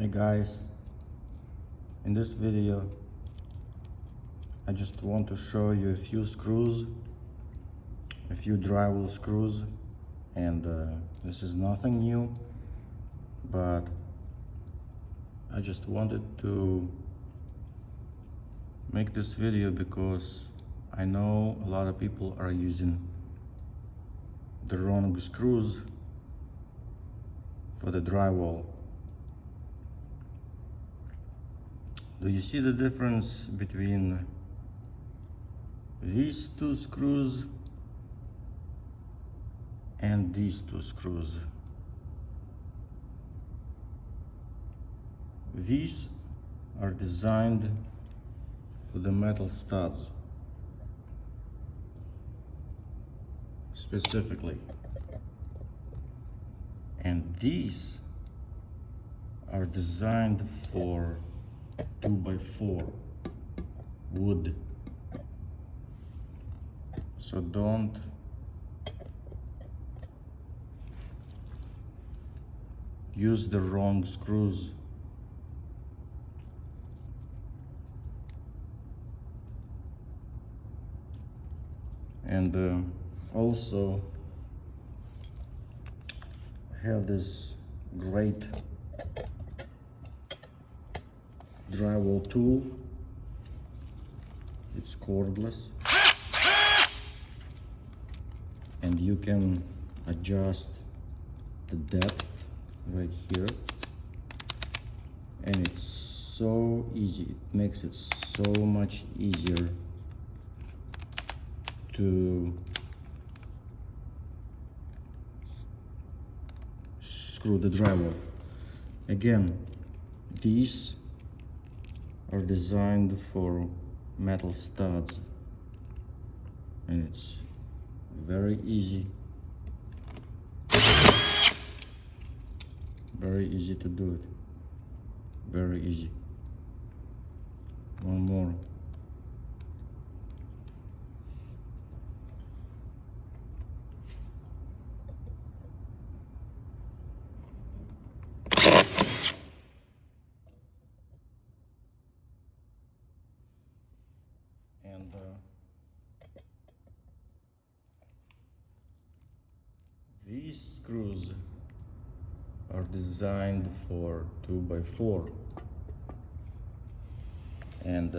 Hey guys, in this video I just want to show you a few screws, a few drywall screws, and this is nothing new, but I just wanted to make this video because I know a lot of people are using the wrong screws for the drywall. Do you see the difference between these two screws and these two screws? These are designed for the metal studs specifically, and these are designed for 2x4 wood. So don't use the wrong screws. And also I have this great drywall tool. It's cordless, and you can adjust the depth right here, and it's so easy. It makes it so much easier to screw the drywall. Again, these are designed for metal studs, and it's very easy to do it. Very easy. One more. And these screws are designed for 2x4, and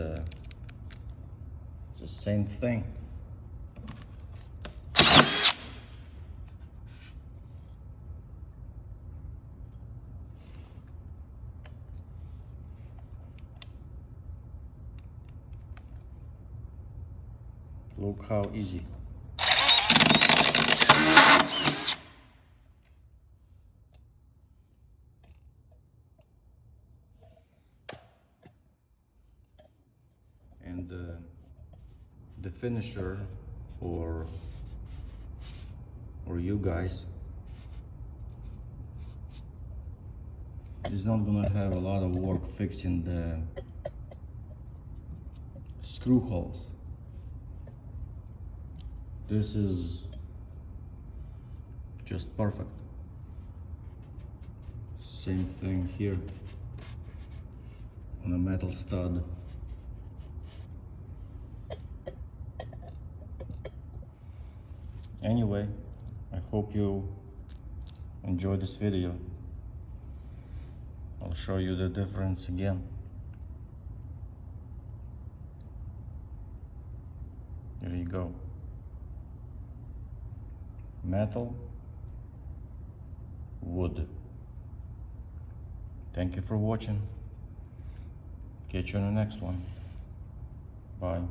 it's the same thing. Look how easy. And the finisher for you guys is not gonna have a lot of work fixing the screw holes. This is just perfect. Same thing here on a metal stud. Anyway, I hope you enjoyed this video. I'll show you the difference again. There you go. Metal, wood. Thank you for watching. Catch you on the next one. Bye.